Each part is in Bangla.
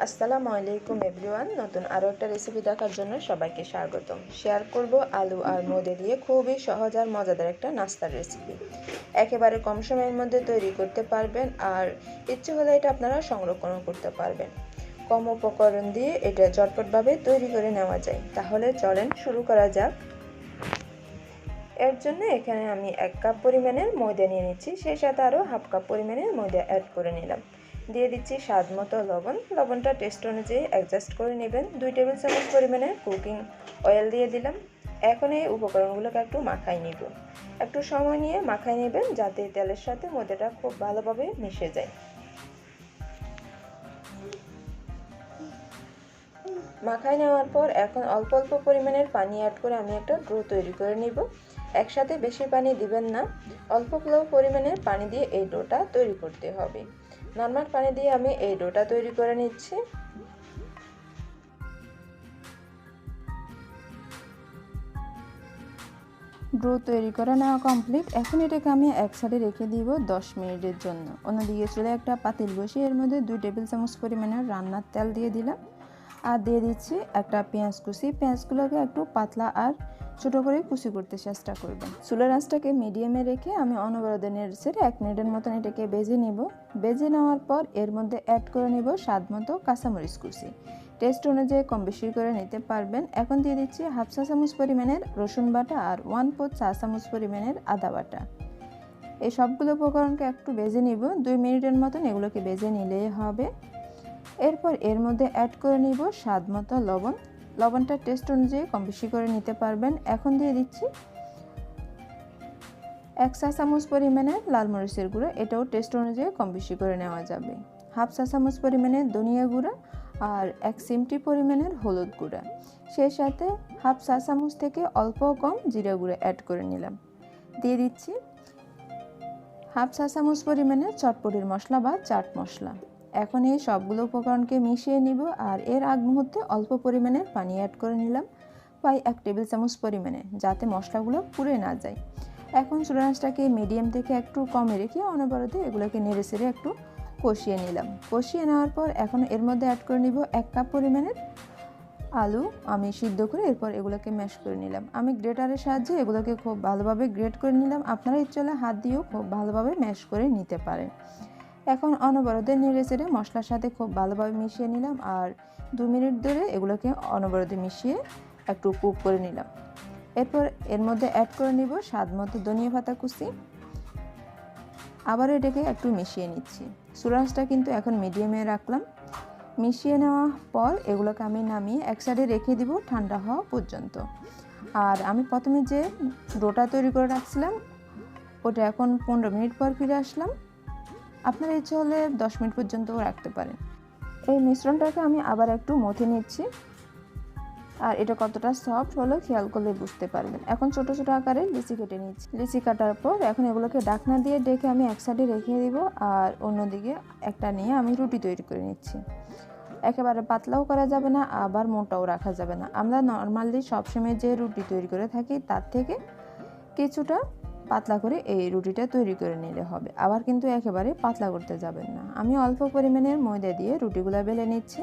আসসালামু আলাইকুম এভরিওয়ান। নতুন আরও একটা রেসিপি দেখার জন্য সবাইকে স্বাগতম। শেয়ার করব আলু আর মধ্যে দিয়ে খুবই সহজ আর মজাদার একটা নাস্তার রেসিপি। একেবারে কম সময়ের মধ্যে তৈরি করতে পারবেন, আর ইচ্ছে হলে এটা আপনারা সংরক্ষণও করতে পারবেন। কম উপকরণ দিয়ে এটা চটপটভাবে তৈরি করে নেওয়া যায়। তাহলে চলেন শুরু করা যাক। এর জন্য এখানে আমি 1 কাপ পরিমাণের ময়দা নিয়ে নিচ্ছি, সেই সাথে আরও হাফ কাপ পরিমাণের ময়দা অ্যাড করে নিলাম। দিয়ে দিচ্ছি স্বাদ মতো লবণ। লবণটা টেস্ট অনুযায়ী অ্যাডজাস্ট করে নেবেন। 2 টেবিল চামচ পরিমাণে কুকিং অয়েল দিয়ে দিলাম। এখন এই উপকরণগুলোকে একটু মাখাই নিব। একটু সময় নিয়ে মাখাই নেবেন যাতে তেলের সাথে ময়দাটা খুব ভালোভাবে মিশে যায়। মাখাই নেওয়ার পর এখন অল্প অল্প পরিমাণের পানি অ্যাড করে আমি একটা ডো তৈরি করে নিব। একসাথে বেশি পানি দিবেন না, অল্প পরিমাণের পানি দিয়ে এই ডোটা তৈরি করতে হবে। নর্মাল পানি দিয়ে আমি এই ডোটা তৈরি করে নিচ্ছি। ডো তৈরি করে নেওয়া কমপ্লিট। এখন এটাকে আমি এক সাইডে রেখে দিব 10 মিনিটের জন্য। অন্যদিকে চুলায় একটা পাতিল বসিয়ে এর মধ্যে 2 টেবিল চামচ পরিমাণের রান্নার তেল দিয়ে দিলাম, আর দিয়ে দিচ্ছি একটা পেঁয়াজ কুচি। পেঁয়াজগুলোকে একটু পাতলা আর ছোট করে কুচি করতে চেষ্টা করবেন। চুলার আঁচটাকে মিডিয়ামে রেখে আমি অনবরত নেড়ে 1 মিনিটের মতন এটাকে ভেজে নেব। ভেজে নেওয়ার পর এর মধ্যে অ্যাড করে নেব স্বাদ মতো কাঁচামরিচ কুচি। টেস্ট অনুযায়ী কম বেশি করে নিতে পারবেন। এখন দিয়ে দিচ্ছি হাফ চা চামচ পরিমাণের রসুন বাটা আর 1/4 চা চামচ পরিমাণের আদা বাটা। এই সবগুলো উপকরণকে একটু ভেজে নিব। 2 মিনিটের মতন এগুলোকে ভেজে নিলেই হবে। এরপর এর মধ্যে অ্যাড করে নিব স্বাদ মতো লবণ। লবণটা টেস্ট অনুযায়ী কম বেশি করে নিতে পারবেন। এখন দিয়ে দিচ্ছি 1 চা চামচ পরিমাণের লাল মরিচের গুঁড়ো, এটাও টেস্ট অনুযায়ী কম বেশি করে নেওয়া যাবে। হাফ চা চামচ পরিমাণের ধনিয়া গুঁড়া আর 1 চিমটি পরিমাণের হলুদ গুঁড়া, সেই সাথে হাফ চা চামচ থেকে অল্প কম জিরা গুঁড়া অ্যাড করে নিলাম। দিয়ে দিচ্ছি হাফ চা চামচ পরিমাণের চটপটির মশলা বা চাট মশলা। এখন এই সবগুলো উপকরণকে মিশিয়ে নিব, আর এর আগ মুহূর্তে অল্প পরিমাণের পানি অ্যাড করে নিলাম, প্রায় 1 টেবিল চামচ পরিমাণে, যাতে মশলাগুলো পুড়ে না যায়। এখন চুলার আঁচটাকে মিডিয়াম থেকে একটু কমে রেখে অনবরত এগুলোকে নেড়ে একটু কষিয়ে নিলাম। কষিয়ে নেওয়ার পর এখন এর মধ্যে অ্যাড করে নিব 1 কাপ পরিমাণের আলু আমি সিদ্ধ করে এরপর এগুলোকে ম্যাশ করে নিলাম। আমি গ্রেটারের সাহায্যে এগুলোকে খুব ভালোভাবে গ্রেট করে নিলাম। আপনারা ইচ্ছে হলে হাত দিয়েও খুব ভালোভাবে ম্যাশ করে নিতে পারেন। এখন অনবরত নেড়ে মশলার সাথে খুব ভালোভাবে মিশিয়ে নিলাম, আর 2 মিনিট ধরে এগুলোকে অনবরত মিশিয়ে একটু কুক করে নিলাম। এরপর এর মধ্যে অ্যাড করে নিব স্বাদ মতো ধনিয়া পাতা কুচি। আবার এটাকে একটু মিশিয়ে নিচ্ছি। চুলার আঁচটা কিন্তু এখন মিডিয়ামে রাখলাম। মিশিয়ে নেওয়ার পর এগুলোকে আমি নামিয়ে এক সাইডে রেখে দিব ঠান্ডা হওয়া পর্যন্ত। আর আমি প্রথমে যে ডোটা তৈরি করে রাখছিলাম ওটা এখন 15 মিনিট পর ফিরে আসলাম। আপনারা ইচ্ছে হলে 10 মিনিট পর্যন্তও রাখতে পারেন। এই মিশ্রণটাকে আমি আবার একটু মথে নিচ্ছি, আর এটা কতটা সফট হলো খেয়াল করলে বুঝতে পারবেন। এখন ছোট ছোট আকারে লিচি কেটে নিচ্ছি। লিচি কাটার পর এখন এগুলোকে ঢাকনা দিয়ে ঢেকে আমি এক সাইডে রেখে দিব, আর অন্যদিকে একটা নিয়ে আমি রুটি তৈরি করে নিচ্ছি। একেবারে পাতলাও করা যাবে না, আবার মোটাও রাখা যাবে না। আমরা নর্মালি সবসময় যে রুটি তৈরি করে থাকি তার থেকে কিছুটা পাতলা করে এই রুটিটা তৈরি করে নিলে হবে। আবার কিন্তু একেবারে পাতলা করতে যাবেন না। আমি অল্প পরিমাণের ময়দা দিয়ে রুটিগুলো বেলে নিচ্ছি।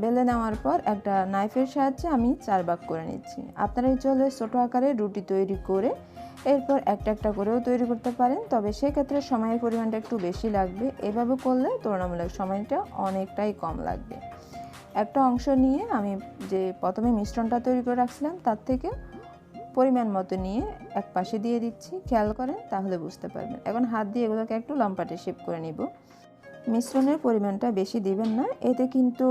বেলে নেওয়ার পর একটা নাইফের সাহায্যে আমি 4 ভাগ করে নিচ্ছি। আপনারা ইচ্ছে হলে ছোটো আকারে রুটি তৈরি করে এরপর একটা একটা করেও তৈরি করতে পারেন, তবে সেক্ষেত্রে সময়ের পরিমাণটা একটু বেশি লাগবে। এভাবে করলে তুলনামূলক সময়টা অনেকটাই কম লাগবে। একটা অংশ নিয়ে আমি যে প্রথমে মিশ্রণটা তৈরি করে রাখছিলাম তার থেকে পরিমাণ মতো নিয়ে এক পাশে দিয়ে দিচ্ছি। খেয়াল করেন তাহলে বুঝতে পারবেন। এখন হাত দিয়ে এগুলোকে একটু লম্বাটে শেপ করে নিব। মিশ্রণের পরিমাণটা বেশি দিবেন না, এতে কিন্তু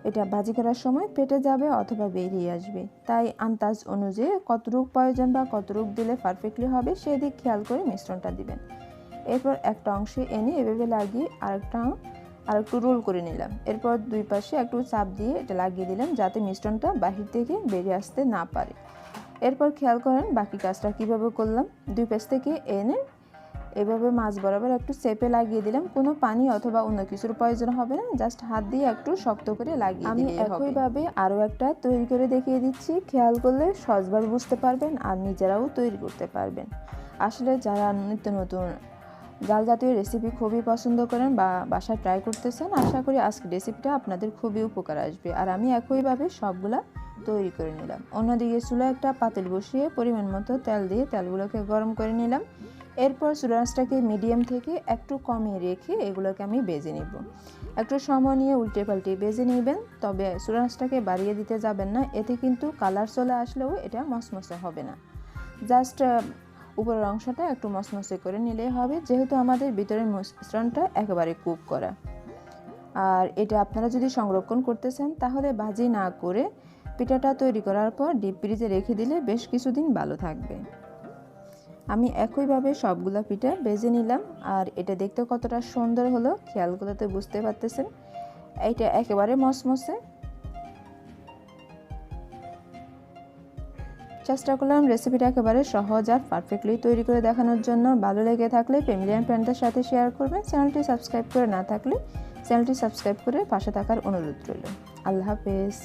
এটা ভাজি করার সময় পেটে যাবে অথবা বেরিয়ে আসবে। তাই আন্দাজ অনুযায়ী কতটুকু প্রয়োজন বা কতটুকু দিলে পারফেক্টলি হবে সেদিক খেয়াল করে মিশ্রণটা দিবেন। এরপর একটা অংশে এনে এভাবে লাগিয়ে আরেকটু রোল করে নিলাম। এরপর 2 পাশে একটু চাপ দিয়ে এটা লাগিয়ে দিলাম যাতে মিশ্রণটা বাহির থেকে বেরিয়ে আসতে না পারে। এরপর খেয়াল করেন বাকি কাজটা কিভাবে করলাম। 2 পাশ থেকে এনে এভাবে মাছ বরাবর একটু চেপে লাগিয়ে দিলাম। কোনো পানি অথবা অন্য কিছুর প্রয়োজন হবে না, জাস্ট হাত দিয়ে একটু শক্ত করে লাগিয়ে দিলেই হবে। আমি একইভাবে আরও একটা তৈরি করে দেখিয়ে দিচ্ছি। খেয়াল করলে সহজভাবে বুঝতে পারবেন আর নিজেরাও তৈরি করতে পারবেন। আসলে যারা নিত্য নতুন জাল জাতীয় রেসিপি খুবই পছন্দ করেন বা বাসায় ট্রাই করতেছেন, আশা করি আজকের রেসিপিটা আপনাদের খুবই উপকার আসবে। আর আমি একইভাবে সবগুলা তৈরি করে নিলাম। অন্যদিকে চুলায় একটা পাতিল বসিয়ে পরিমাণ মতো তেল দিয়ে তেলগুলোকে গরম করে নিলাম। এরপর চুলা আঁচটাকে মিডিয়াম থেকে একটু কমিয়ে রেখে এগুলোকে আমি ভেজে নিব। একটু সময় নিয়ে উল্টে পাল্টে ভেজে নেবেন, তবে চুলা আঁচটাকে বাড়িয়ে দিতে যাবেন না, এতে কিন্তু কালার চলে আসলেও এটা মচমচে হবে না। জাস্ট উপরের অংশটা একটু মচমচে করে নিলেই হবে, যেহেতু আমাদের ভিতরের মিশ্রণটা একেবারে কুক করা। আর এটা আপনারা যদি সংরক্ষণ করতে চান তাহলে ভাজি না করে পিঠাটা তৈরি করার পর ডিপ ফ্রিজে রেখে দিলে বেশ কিছুদিন ভালো থাকবে। আমি একইভাবে সবগুলা পিঠা ভেজে নিলাম। আর এটা দেখতে কতটা সুন্দর হলো খেয়াল করতে বুঝতে পারতেছেন, এইটা একেবারে মচমচে। চেষ্টা করলাম রেসিপিটা একেবারে সহজ আর পারফেক্টলি তৈরি করে দেখানোর জন্য। ভালো লেগে থাকলে ফ্যামিলি অ্যান্ড ফ্রেন্ডদের সাথে শেয়ার করবেন। চ্যানেলটি সাবস্ক্রাইব করে না থাকলে চ্যানেলটি সাবস্ক্রাইব করে পাশে থাকার অনুরোধ রইল। আল্লাহ হাফেজ।